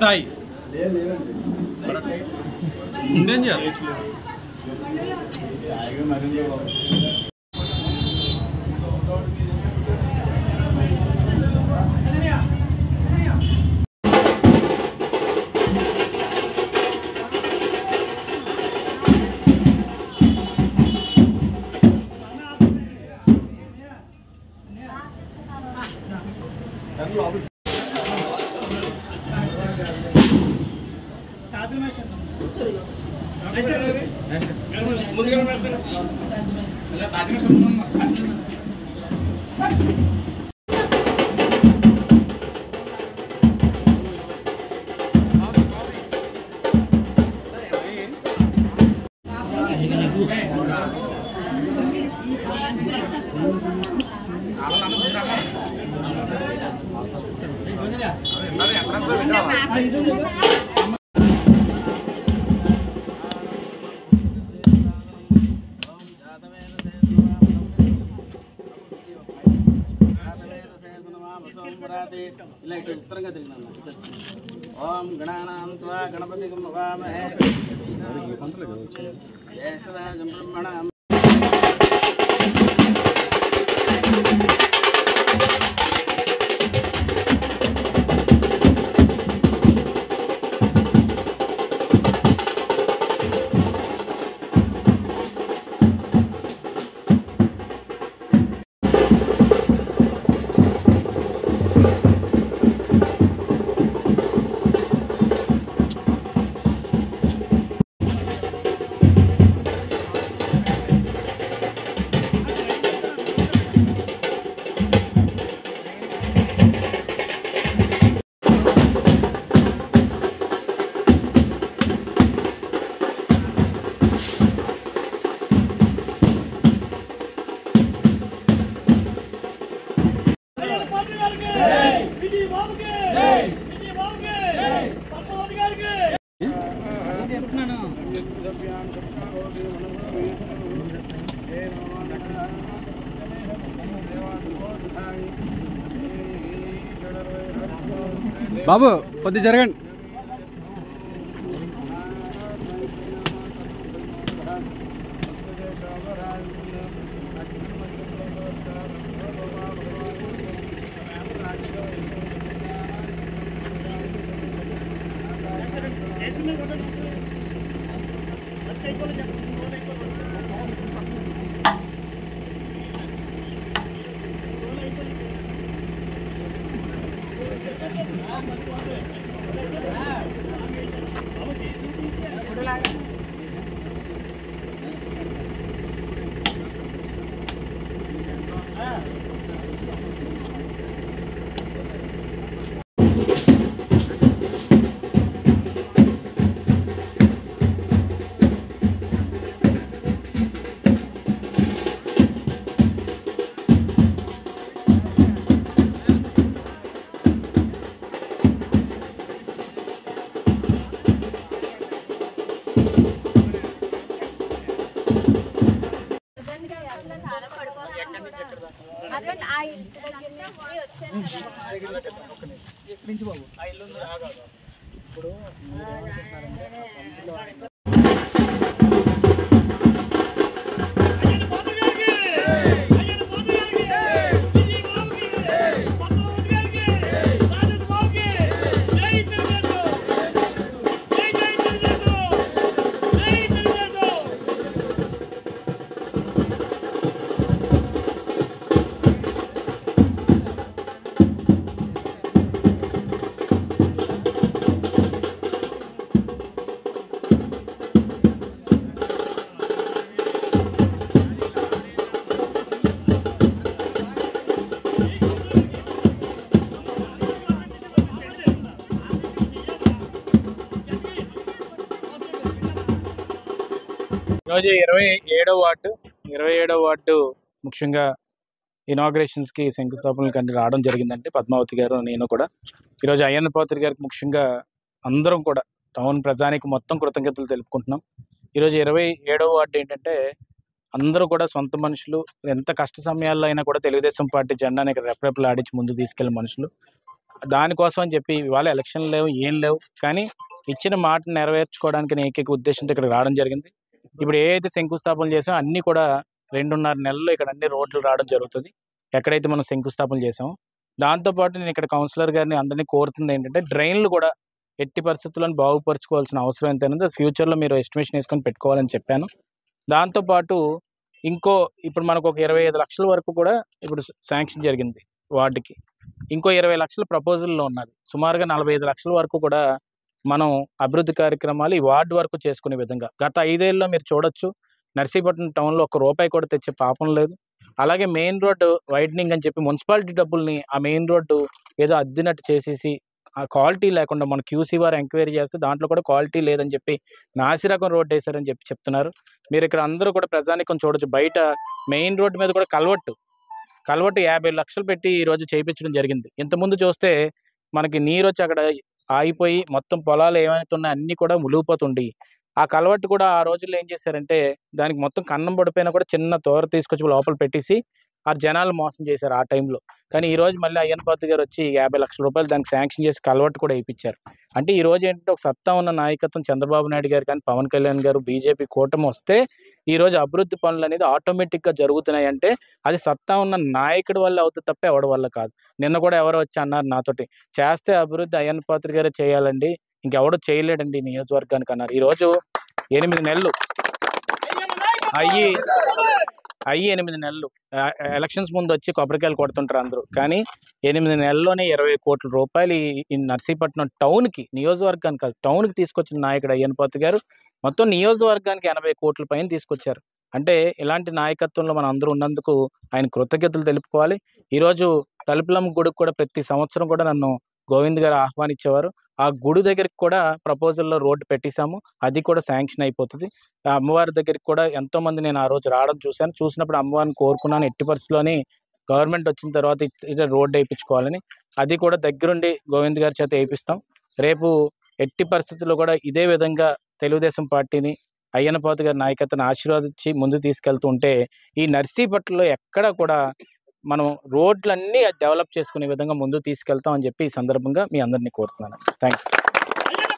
సాయి ముందేం చేయాలి ఇలా ఇటు ఉత్తరంగా తిరిగినా ఓం గణానాం త్వా గణపతిం నమామహే జ్యేష్ఠరాజం బ్రహ్మణాం బాబు కొద్ది జరగండి ఇప్పుడు ఈరోజు 27వ వార్డు ముఖ్యంగా ఇనాగ్రేషన్స్కి శంకుస్థాపనలకు అన్ని రావడం జరిగిందంటే పద్మావతి గారు నేను కూడా ఈరోజు అయ్యన్న పాత్రి గారికి ముఖ్యంగా అందరం కూడా టౌన్ ప్రజానికి మొత్తం కృతజ్ఞతలు తెలుపుకుంటున్నాం. ఈరోజు 27వ వార్డు ఏంటంటే అందరూ కూడా సొంత మనుషులు, ఎంత కష్ట సమయాల్లో అయినా కూడా తెలుగుదేశం పార్టీ జెండాని రెపరెపలు ఆడించి ముందు తీసుకెళ్లే మనుషులు. దానికోసం అని చెప్పి ఇవాళ ఎలక్షన్ లేవు, ఏం లేవు, కానీ ఇచ్చిన మాట నెరవేర్చుకోవడానికి ఏకైక ఉద్దేశంతో ఇక్కడ రావడం జరిగింది. ఇప్పుడు ఏదైతే శంకుస్థాపనలు చేసామో అన్నీ కూడా 2.5 నెలల్లో ఇక్కడ అన్ని రోడ్లు రావడం జరుగుతుంది, ఎక్కడైతే మనం శంకుస్థాపన చేసామో. దాంతోపాటు నేను ఇక్కడ కౌన్సిలర్ గారిని అందరినీ కోరుతుంది ఏంటంటే, డ్రైన్లు కూడా ఎట్టి పరిస్థితుల్లో బాగుపరుచుకోవాల్సిన అవసరం ఎంత ఉంది, ఫ్యూచర్లో మీరు ఎస్టిమేషన్ వేసుకొని పెట్టుకోవాలని చెప్పాను. దాంతోపాటు ఇప్పుడు మనకు ఒక 25 లక్షల వరకు కూడా ఇప్పుడు శాంక్షన్ జరిగింది వార్డుకి. ఇంకో 20 లక్షల ప్రపోజల్లో ఉన్నది. సుమారుగా 45 లక్షల వరకు కూడా మనం అభివృద్ధి కార్యక్రమాలు ఈ వార్డు వరకు చేసుకునే విధంగా గత 5 ఏళ్ళలో మీరు చూడొచ్చు, నర్సీపట్నం టౌన్లో ₹1 కూడా తెచ్చే పాపం లేదు. అలాగే మెయిన్ రోడ్డు వైడనింగ్ అని చెప్పి మున్సిపాలిటీ డబ్బుల్ని ఆ మెయిన్ రోడ్డు ఏదో అద్దినట్టు చేసేసి ఆ క్వాలిటీ లేకుండా మన క్యూసీ వారు ఎంక్వైరీ చేస్తే దాంట్లో కూడా క్వాలిటీ లేదని చెప్పి నాసిరకం రోడ్డు వేశారని చెప్పి చెప్తున్నారు. మీరు ఇక్కడ అందరూ కూడా ప్రజానికం చూడొచ్చు, బయట మెయిన్ రోడ్డు మీద కూడా కల్వర్టు 50 లక్షలు పెట్టి ఈరోజు చేయించడం జరిగింది. ఇంతకుముందు చూస్తే మనకి నీరు వచ్చి అక్కడ ఆగిపోయి మొత్తం పొలాలు ఏమైతే ఉన్నాయో అన్నీ కూడా మునిగిపోతుండి, ఆ కల్వర్టు కూడా ఆ రోజుల్లో ఏం చేశారంటే దానికి మొత్తం కన్నం పడిపోయినా కూడా చిన్న తోర తీసుకొచ్చి లోపల పెట్టేసి ఆ జనాలు మోసం చేశారు ఆ టైంలో. కానీ ఈ రోజు మళ్ళీ అయ్యన్నపాత్రి గారు వచ్చి ₹50 లక్షలు దానికి శాంక్షన్ చేసి కల్వర్టు కూడా వేయించారు. అంటే ఈ రోజు ఏంటంటే ఒక సత్తా ఉన్న నాయకత్వం చంద్రబాబు నాయుడు గారు కానీ, పవన్ కళ్యాణ్ గారు, బీజేపీ కూటమి వస్తే ఈ రోజు అభివృద్ధి పనులు అనేది ఆటోమేటిక్గా జరుగుతున్నాయి. అంటే అది సత్తా ఉన్న నాయకుడి వల్ల అవుతుంది తప్ప ఎవడి వల్ల కాదు. నిన్న కూడా ఎవరో వచ్చి అన్నారు నాతోటి, చేస్తే అభివృద్ధి అయ్యన్నపాత్రి గారే చేయాలండి, ఇంకెవడో చేయలేడండి నియోజకవర్గానికి అన్నారు. ఈరోజు 8 నెలలు అయ్యి 8 నెలలు ఎలక్షన్స్ ముందు వచ్చి కొబ్బరికాయలు కొడుతుంటారు అందరూ, కానీ 8 నెలల్లోనే ₹20 కోట్ల ఈ నర్సీపట్నం టౌన్కి, నియోజకవర్గానికి కాదు టౌన్కి తీసుకొచ్చిన నాయకుడు అయ్యన్నపాత్రి గారు మొత్తం నియోజకవర్గానికి 80 కోట్ల పైన తీసుకొచ్చారు. అంటే ఇలాంటి నాయకత్వంలో మనం అందరూ ఉన్నందుకు ఆయన కృతజ్ఞతలు తెలుపుకోవాలి. ఈరోజు తలుపులమ్మ గుడికి కూడా ప్రతి సంవత్సరం కూడా నన్ను గోవింద్ గారు ఆహ్వానించేవారు. ఆ గుడి దగ్గరికి కూడా ప్రపోజల్లో రోడ్డు పెట్టేశాము, అది కూడా శాంక్షన్ అయిపోతుంది. ఆ అమ్మవారి దగ్గరికి కూడా ఎంతోమంది నేను ఆ రోజు రావడం చూశాను. చూసినప్పుడు అమ్మవారిని కోరుకున్నాను, ఎట్టి పరిస్థితుల్లోని గవర్నమెంట్ వచ్చిన తర్వాత ఇదే రోడ్డు వేయించుకోవాలని. అది కూడా దగ్గరుండి గోవింద్ గారి చేత వేయిస్తాం. రేపు ఎట్టి పరిస్థితుల్లో కూడా ఇదే విధంగా తెలుగుదేశం పార్టీని, అయ్యన్నపాత్రి గారి నాయకత్వాన్ని ఆశీర్వదించి ముందుకు తీసుకెళ్తూ ఉంటే ఈ నర్సీపట్నంలో ఎక్కడ కూడా మనం రోడ్లన్నీ డెవలప్ చేసుకునే విధంగా ముందుకు తీసుకెళ్తాం అని చెప్పి ఈ సందర్భంగా మీ అందరినీ కోరుతున్నాను. Thank you.